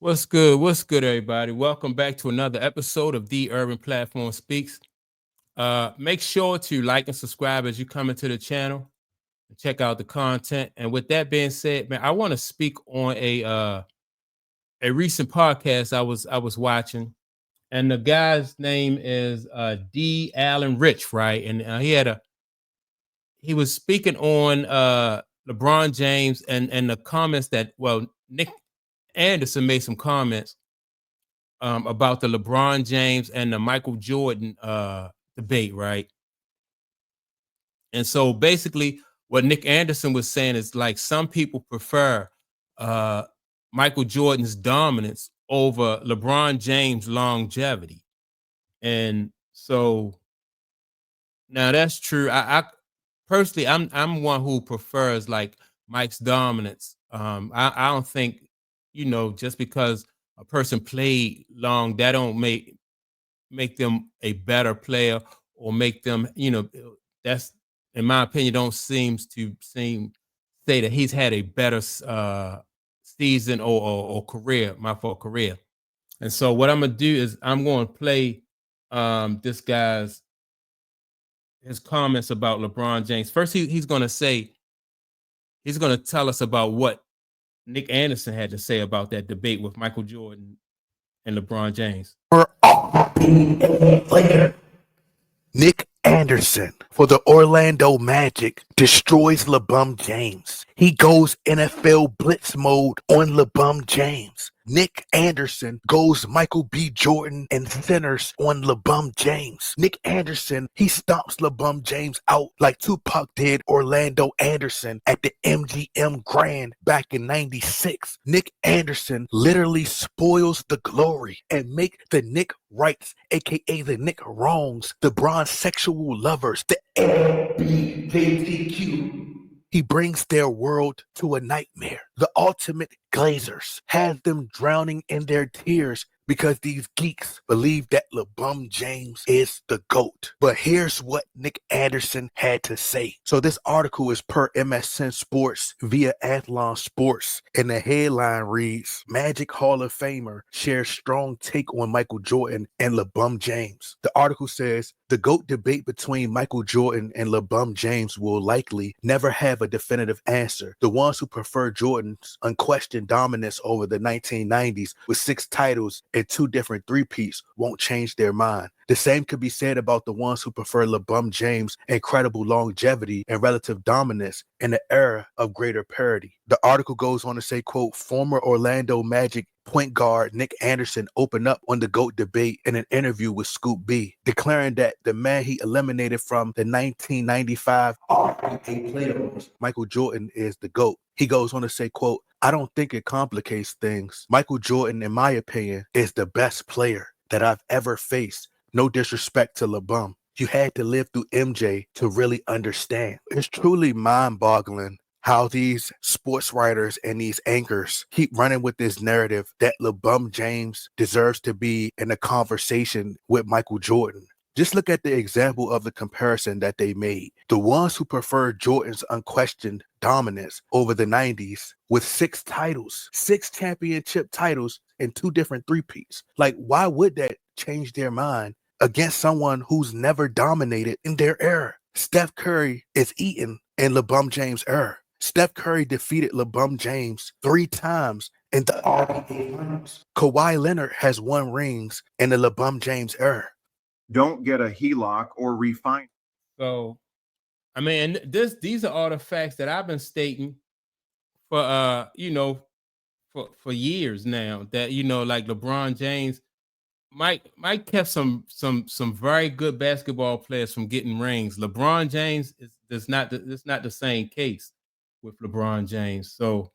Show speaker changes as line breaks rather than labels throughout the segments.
What's good? What's good, everybody? Welcome back to another episode of The Urban Platform Speaks. Make sure to like and subscribe as you come into the channel and check out the content. And with that being said, man, I want to speak on a recent podcast I was watching, and the guy's name is D. Allen Rich, right? And he was speaking on LeBron James and the comments that Nick Anderson made some comments about the LeBron James and the Michael Jordan debate, right? And so basically, what Nick Anderson was saying is like some people prefer uh, Michael Jordan's dominance over LeBron James' longevity, and so now that's true. I personally, I'm one who prefers like Mike's dominance. I don't think just because a person played long, that don't make them a better player or make them, that's in my opinion, don't seem say that he's had a better season or career, my fault career. And so what I'm gonna do is I'm gonna play this guy's his comments about LeBron James. First, he's gonna tell us about what Nick Anderson had to say about that debate with Michael Jordan and LeBron James.
Player Nick Anderson for the Orlando Magic destroys LeBron James. He goes NFL blitz mode on LeBron James. Nick Anderson goes Michael B. Jordan and centers on LeBron James. Nick Anderson, he stomps LeBron James out like Tupac did Orlando Anderson at the MGM Grand back in 96. Nick Anderson literally spoils the glory and make the Nick Rights, aka the Nick Wrongs, the bronze sexual lovers, the LGBTQ. He brings their world to a nightmare. The ultimate Glazers has them drowning in their tears because these geeks believe that LeBron James is the GOAT. But here's what Nick Anderson had to say. So this article is per MSN Sports via Athlon Sports, and the headline reads, Magic Hall of Famer shares strong take on Michael Jordan and LeBron James. The article says, the GOAT debate between Michael Jordan and LeBron James will likely never have a definitive answer. The ones who prefer Jordan's unquestioned dominance over the 1990s with 6 titles and 2 different three-peats won't change their mind. The same could be said about the ones who prefer LeBron James' incredible longevity and relative dominance in the era of greater parity. The article goes on to say, quote, former Orlando Magic point guard Nick Anderson opened up on the GOAT debate in an interview with Scoop B, declaring that the man he eliminated from the 1995 NBA playoffs, Michael Jordan, is the GOAT. He goes on to say, quote, I don't think it complicates things. Michael Jordan, in my opinion, is the best player that I've ever faced. No disrespect to LeBron. You had to live through MJ to really understand. It's truly mind-boggling how these sports writers and these anchors keep running with this narrative that LeBron James deserves to be in a conversation with Michael Jordan. Just look at the example of the comparison that they made. The ones who prefer Jordan's unquestioned dominance over the 90s with 6 titles, 6 championship titles, and 2 different three-peats. Like, why would that change their mind against someone who's never dominated in their era? Steph Curry is eaten in LeBron James' era. Steph Curry defeated LeBron James 3 times in the NBA Finals. Kawhi Leonard has won rings in the LeBron James era.
Don't get a HELOC or refinance.
So, I mean, these are all the facts that I've been stating for for years now. That like LeBron James, Mike kept some very good basketball players from getting rings. LeBron James is not the same case with LeBron James. So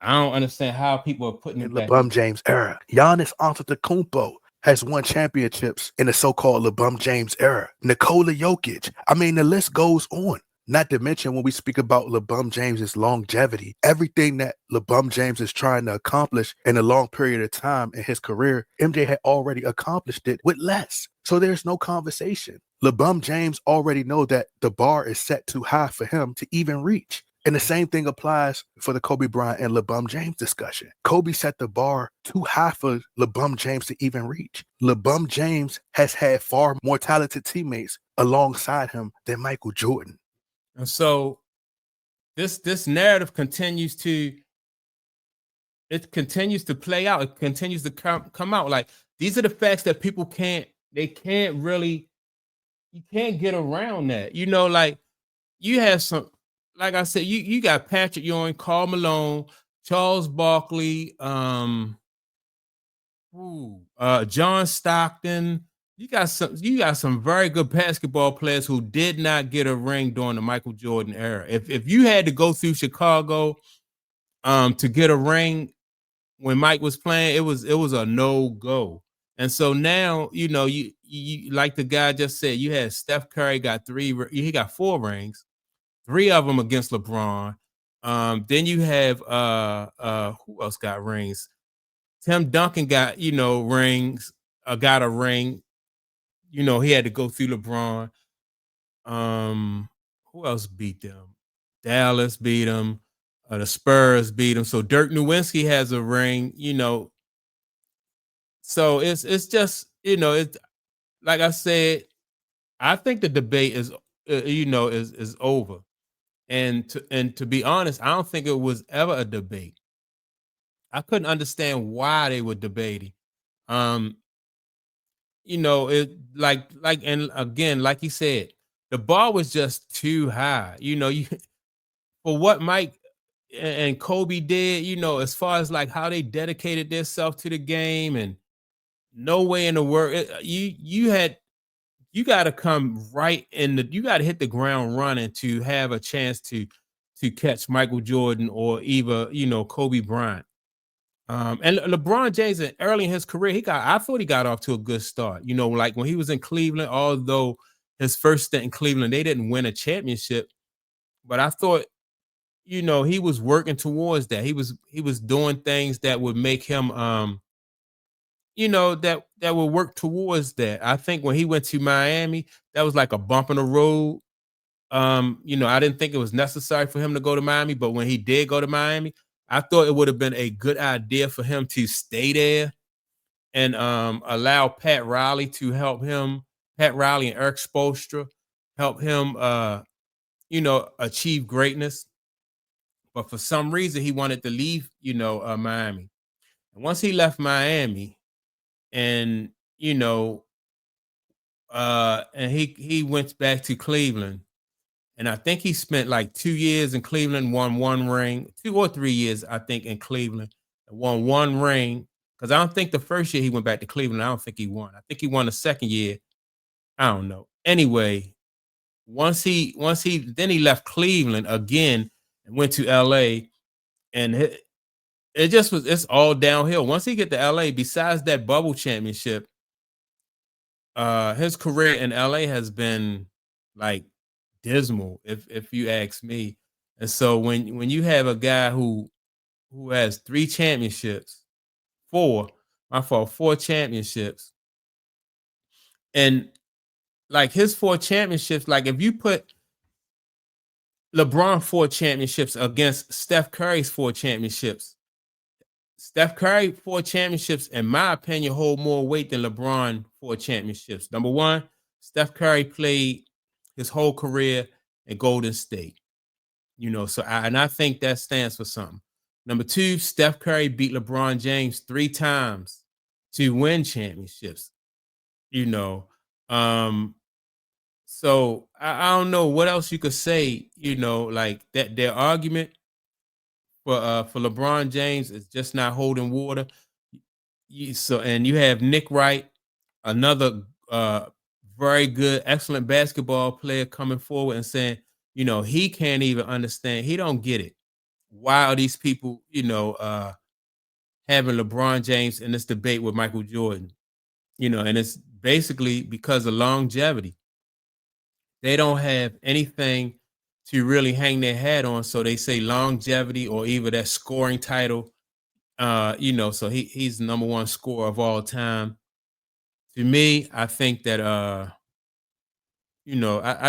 I don't understand how people are putting
in
it back.
LeBron James era. Giannis Antetokounmpo has won championships in the so-called LeBron James era. Nikola Jokic. I mean, the list goes on. Not to mention when we speak about LeBron James's longevity, everything that LeBron James is trying to accomplish in a long period of time in his career, MJ had already accomplished it with less. So there's no conversation. LeBron James already know that the bar is set too high for him to even reach. And the same thing applies for the Kobe Bryant and LeBron James discussion. Kobe set the bar too high for LeBron James to even reach. LeBron James has had far more talented teammates alongside him than Michael Jordan.
And so this narrative continues to play out. It continues to come out. Like, these are the facts that people can't really, you can't get around that. You know, like, you have some, like I said, you got Patrick Ewing, Karl Malone, Charles Barkley, John Stockton. You got some very good basketball players who did not get a ring during the Michael Jordan era. If you had to go through Chicago to get a ring when Mike was playing, it was a no-go. And so now, you know, you like the guy just said, you had Steph Curry he got 4 rings, 3 of them against LeBron. Then you have who else got rings? Tim Duncan got, rings, got a ring. You know, he had to go through LeBron. Who else beat them? Dallas beat them. The Spurs beat them. So Dirk Nowitzki has a ring, you know. So it's just, it's like I said, I think the debate is, is over. And to be honest, I don't think it was ever a debate. I couldn't understand why they were debating. It and again, like you said, the bar was just too high. For what Mike and Kobe did, as far as like how they dedicated themselves to the game, and no way in the world you got to come right you got to hit the ground running to have a chance to catch Michael Jordan or either Kobe Bryant. And LeBron James, early in his career, I thought he got off to a good start. Like when he was in Cleveland, although his first stint in Cleveland, they didn't win a championship, but I thought, he was working towards that. He was doing things that would make him, that would work towards that. I think when he went to Miami, that was like a bump in the road. I didn't think it was necessary for him to go to Miami, but when he did go to Miami, I thought it would have been a good idea for him to stay there and allow Pat Riley to help him. Pat Riley and Eric Spoelstra help him, achieve greatness. But for some reason, he wanted to leave, Miami. And once he left Miami, and and he went back to Cleveland. And I think he spent like 2 years in Cleveland, won 1 ring, 2 or 3 years, I think, in Cleveland, and won 1 ring. Because I don't think the first year he went back to Cleveland, I don't think he won. I think he won the second year. I don't know. Anyway, once he left Cleveland again and went to LA, and it's all downhill. Once he get to LA, besides that bubble championship, his career in LA has been like dismal, if you ask me. And so when you have a guy who has 3 championships, 4 championships, and like his 4 championships, like if you put LeBron 4 championships against Steph Curry's 4 championships, Steph Curry 4 championships, in my opinion, hold more weight than LeBron 4 championships. Number one, Steph Curry played his whole career at Golden State. So I think that stands for something. Number 2, Steph Curry beat LeBron James 3 times to win championships. So I don't know what else you could say. Like that their argument for LeBron James is just not holding water. And you have Nick Wright, another very good, excellent basketball player, coming forward and saying, he can't even understand. He don't get it. Why are these people, having LeBron James in this debate with Michael Jordan? And it's basically because of longevity. They don't have anything to really hang their hat on, so they say longevity or either that scoring title. So he's the number 1 scorer of all time. To me, I think that I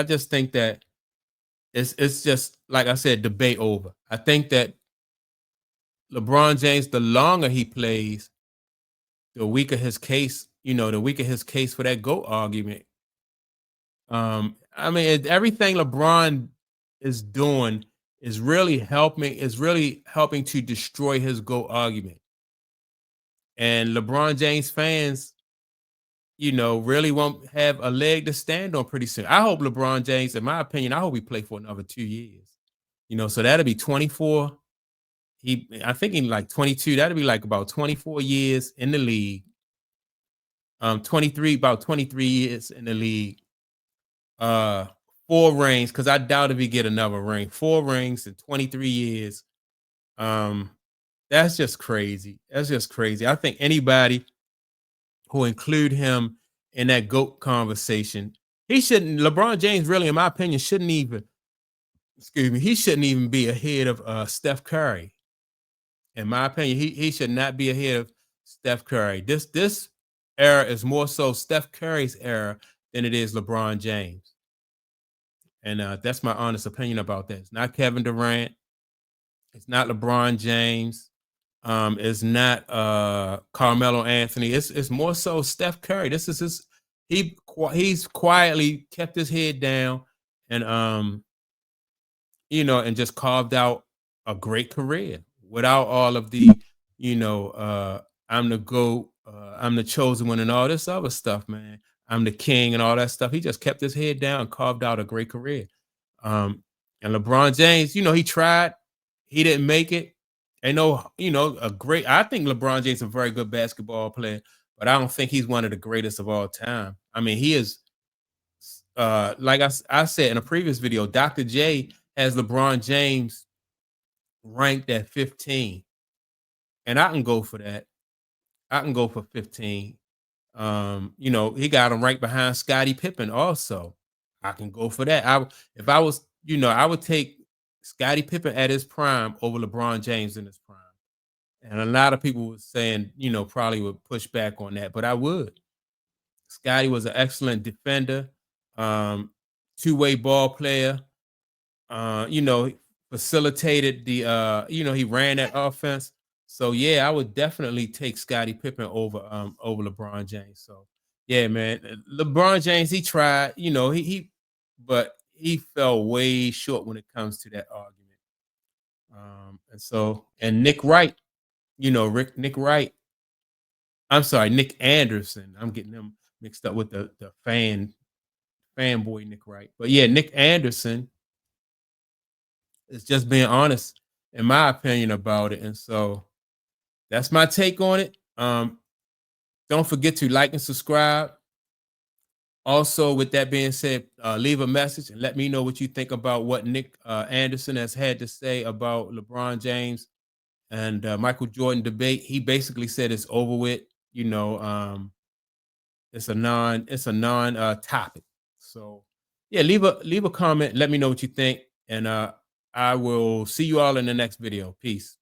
just think that it's just like I said, debate over. I think that LeBron James, the longer he plays, the weaker his case, the weaker his case for that GOAT argument. I mean, everything LeBron is doing is really helping to destroy his GOAT argument. And LeBron James fans, really won't have a leg to stand on pretty soon. I hope LeBron James, in my opinion, I hope he play for another 2 years. So that'll be 24. I think in like 22, that'll be like about 24 years in the league. 23 years in the league. 4 rings, because I doubt if he get another ring. 4 rings in 23 years. That's just crazy. That's just crazy. I think anybody who include him in that GOAT conversation, LeBron James really, in my opinion, he shouldn't even be ahead of Steph Curry. In my opinion, he should not be ahead of Steph Curry. This era is more so Steph Curry's era than it is LeBron James. And that's my honest opinion about that. It's not Kevin Durant. It's not LeBron James. It's not Carmelo Anthony. It's more so Steph Curry. This is he's quietly kept his head down and and just carved out a great career without all of the I'm the GOAT, I'm the chosen one, and all this other stuff, man. I'm the king and all that stuff. He just kept his head down and carved out a great career. And LeBron James, he tried, he didn't make it. I think LeBron James is a very good basketball player, but I don't think he's one of the greatest of all time. I mean, he is, like I said in a previous video, Dr. J has LeBron James ranked at 15. And I can go for that. I can go for 15. He got him right behind Scottie Pippen also. I can go for that. If I was, I would take Scottie Pippen at his prime over LeBron James in his prime. And a lot of people were saying, probably would push back on that, but I would. Scottie was an excellent defender, two-way ball player. Facilitated the he ran that offense. So yeah, I would definitely take Scottie Pippen over LeBron James. So yeah, man, LeBron James, he tried, but he fell way short when it comes to that argument. And Nick Wright, Nick Wright. I'm sorry, Nick Anderson. I'm getting them mixed up with the fanboy Nick Wright. But yeah, Nick Anderson is just being honest, in my opinion, about it. And so that's my take on it. Don't forget to like and subscribe. Also, with that being said, leave a message and let me know what you think about what Nick Anderson has had to say about LeBron James and Michael Jordan debate. He basically said it's over with. It's a non topic. So yeah, leave a comment. Let me know what you think, and I will see you all in the next video. Peace.